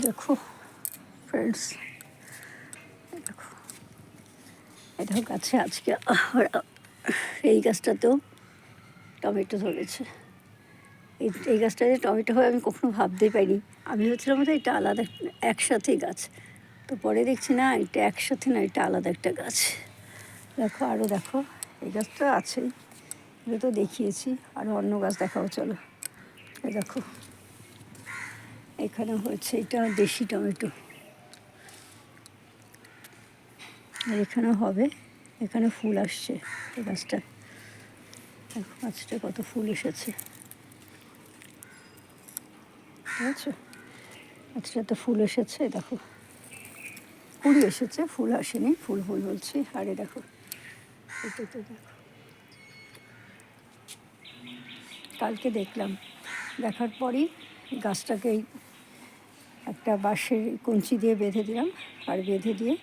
দেখো ফ্রেন্ডস, দেখো এটা গাছে আজকে এই গাছটাতেও টমেটো ধরেছে। এই গাছটা যে টমেটো হয় আমি কখনো ভাবতেই পারিনি। আমি ভাবছিলাম তো এটা আলাদা একসাথে গাছ, তো পরে দেখছি না এটা একসাথে না, এটা আলাদা একটা গাছ। দেখো আরও দেখো, এই গাছটা আছেই, এটা তো দেখিয়েছি, আরও অন্য গাছ দেখাও চলো। দেখো এখানে হয়েছে, এটা দেশি টমেটো, আর এখানেও হবে। এখানে ফুল আসছে এই গাছটা, দেখো গাছটা কত ফুল এসেছে, ঠিক আছে? গাছটাতে ফুল এসেছে, দেখো কুড়ি এসেছে, ফুল আসেনি, ফুল ফুল বলছি। আরে দেখো এটাতে দেখো, কালকে দেখলাম, দেখার পরই গাছটাকে একটা বাঁশের কঞ্চি দিয়ে বেঁধে দিলাম, আর বেঁধে দিয়ে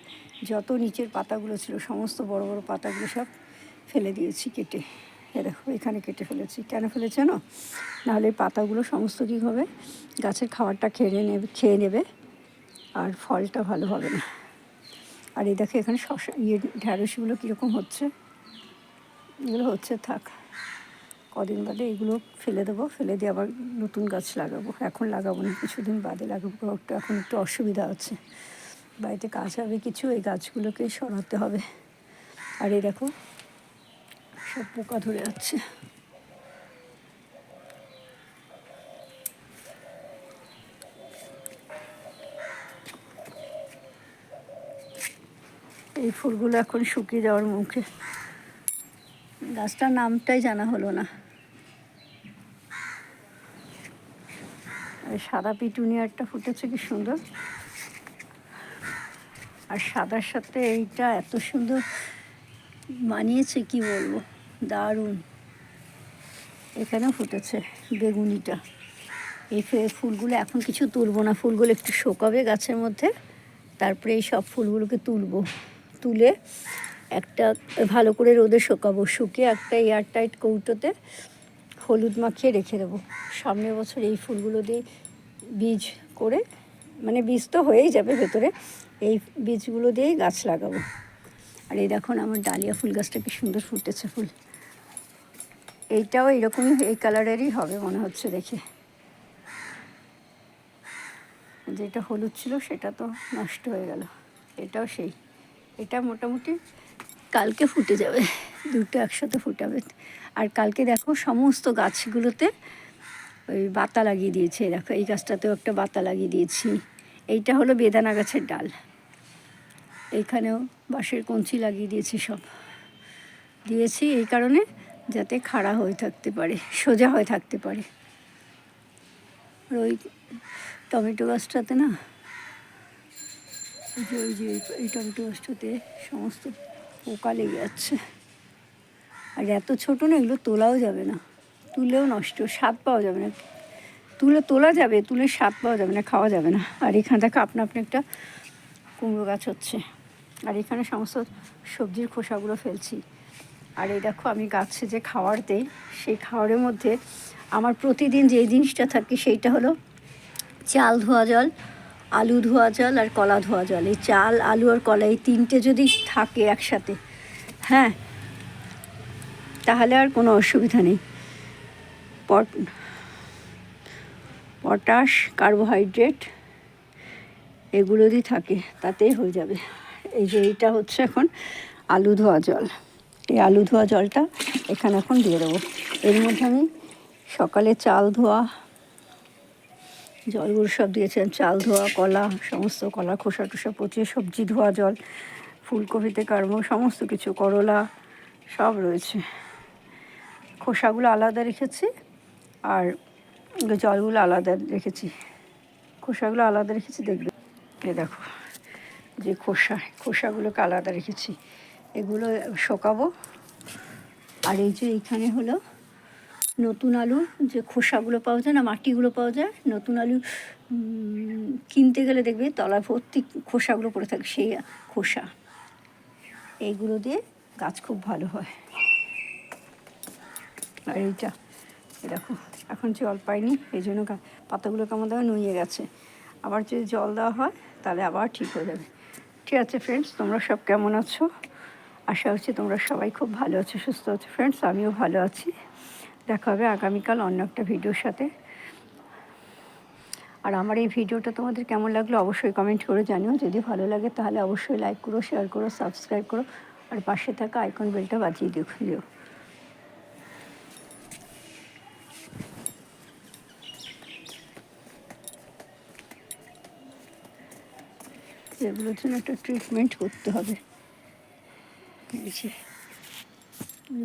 যত নিচের পাতাগুলো ছিল সমস্ত বড় বড় পাতাগুলো সব ফেলে দিয়েছি কেটে। দেখো এখানে কেটে ফেলেছি, কেন ফেলেছে না, নাহলে পাতাগুলো সমস্ত কী হবে, গাছের খাবারটা খেয়ে নেবে আর ফলটা ভালো হবে না। আর এই দেখো এখানে শশা ঢ্যাঁড়সগুলো কীরকম হচ্ছে, এগুলো হচ্ছে থাক, কদিন বাদে এগুলো ফেলে দেবো, ফেলে দিয়ে আবার নতুন গাছ লাগাবো। এখন লাগাবো না, কিছুদিন বাদে লাগাবো, এখন একটু অসুবিধা আছে, বাড়িতে কাজ হবে কিছু, এই গাছগুলোকে সরাতে হবে। আর এই দেখো সব পোকা ধরে যাচ্ছে। এই ফুলগুলো এখন শুকিয়ে যাওয়ার মুখে, গাছটার নামটাই জানা হলো না। আর সাদা পিটুনিয়ারটা ফুটেছে কি সুন্দর, আর সাদার সাথে এইটা এত সুন্দর মানিয়েছে কি বলবো, দারুণ। এখানেও ফুটেছে বেগুনিটা। এই ফুলগুলো এখন কিছু তুলবো না, ফুলগুলো একটু শোকাবে গাছের মধ্যে, তারপরে এই সব ফুলগুলোকে তুলে একটা ভালো করে রোদে শোকাবো, শুকিয়ে একটা এয়ারটাইট কৌটোতে হলুদ মাখিয়ে রেখে দেবো। সামনের বছর এই ফুলগুলো দিয়ে বীজ করে, মানে বীজ তো হয়েই যাবে ভেতরে, এই বীজগুলো দিয়েই গাছ লাগাবো। আর এই দেখুন আমার ডালিয়া ফুল গাছটা কি সুন্দর ফুটেছে ফুল, এইটাও এইরকমই এই কালারেরই হবে মনে হচ্ছে দেখে। যেটা হলুদ ছিল সেটা তো নষ্ট হয়ে গেল, এটাও সেই, এটা মোটামুটি কালকে ফুটে যাবে, দুটো একসাথে ফুটাবে। আর কালকে দেখো সমস্ত গাছগুলোতে ওই বাতা লাগিয়ে দিয়েছে, দেখো এই গাছটাতেও একটা বাতা লাগিয়ে দিয়েছি। এইটা হলো বেদানা গাছের ডাল, এইখানেও বাঁশের কঞ্চি লাগিয়ে দিয়েছি, সব দিয়েছি এই কারণে যাতে খাড়া হয়ে থাকতে পারে, সোজা হয়ে থাকতে পারে। ওই টমেটো গাছটাতে না, ওই যে এই টমেটো গাছটাতে সমস্ত পোকা লেগে যাচ্ছে, আর এত ছোটো না, এগুলো তোলাও যাবে না, তুলেও নষ্ট, স্বাদ পাওয়া যাবে না, তোলা যাবে, তুলে স্বাদ পাওয়া যাবে না, খাওয়া যাবে না। আর এখানে দেখো আপনা একটা কুমড়ো গাছ হচ্ছে, আর এখানে সমস্ত সবজির খোসাগুলো ফেলছি। আর এই দেখো আমি গাছে যে খাবার দেই, সেই খাবারের মধ্যে আমার প্রতিদিন যে জিনিসটা থাকে সেইটা হলো চাল ধোয়া জল, আলু ধোয়া জল আর কলা ধোয়া জল। এই চাল, আলু আর কলা, এই তিনটে যদি থাকে একসাথে, হ্যাঁ, তাহলে আর কোনো অসুবিধা নেই। পটাশ, কার্বোহাইড্রেট এগুলো দিয়ে থাকে, তাতেই হয়ে যাবে। এই যে এইটা হচ্ছে এখন আলু ধোয়া জল, এই আলু ধোয়া জলটা এখানে এখন দিয়ে দেবো। এর মধ্যে আমি সকালে চাল ধোয়া জলগুলো সব দিয়েছেন, চাল ধোয়া, কলা, সমস্ত কলা খোসা টোসা পচিয়ে, সবজি ধোয়া জল, ফুলকপিতে কারমো, সমস্ত কিছু, করলা সব রয়েছে। খোসাগুলো আলাদা রেখেছি আর জলগুলো আলাদা রেখেছি, খোসাগুলো আলাদা রেখেছি। দেখবে এ দেখো যে খোসাগুলোকে আলাদা রেখেছি, এগুলো শোকাবো। আর এই যে এইখানে হলো নতুন আলু, যে খোসাগুলো পাওয়া যায় না, মাটিগুলো পাওয়া যায়, নতুন আলু কিনতে গেলে দেখবে তলা ভর্তি খোসাগুলো পড়ে থাকে, সেই খোসা, এইগুলো দিয়ে গাছ খুব ভালো হয়। আর এইটা দেখো এখন জল পাইনি, এই জন্য পাতাগুলো কেমন দেখো নুয়ে গেছে। আবার যদি জল দেওয়া হয় তাহলে আবার ঠিক হয়ে যাবে। ঠিক আছে ফ্রেন্ডস, তোমরা সব কেমন আছো? আশা করছি তোমরা সবাই খুব ভালো আছো, সুস্থ আছো। ফ্রেন্ডস, আমিও ভালো আছি। দেখা হবে আগামীকাল অন্য একটা ভিডিওর সাথে। আর আমার এই ভিডিওটা তোমাদের কেমন লাগলো অবশ্যই কমেন্ট করে জানিও। যদি ভালো লাগে তাহলে অবশ্যই লাইক করো, শেয়ার করো, সাবস্ক্রাইব করো, আর পাশে থাকা আইকন বেলটা বাজিয়ে দিও। এগুলোর জন্য একটা ট্রিটমেন্ট করতে হবে। এই যে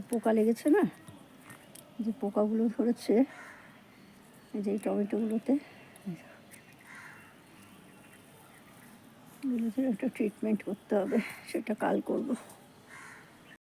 পোকা লেগেছে না, যে পোকাগুলো ধরেছে এই যে এই টমেটোগুলোতে, এগুলোতে একটা ট্রিটমেন্ট করতে হবে, সেটা কাল করবো।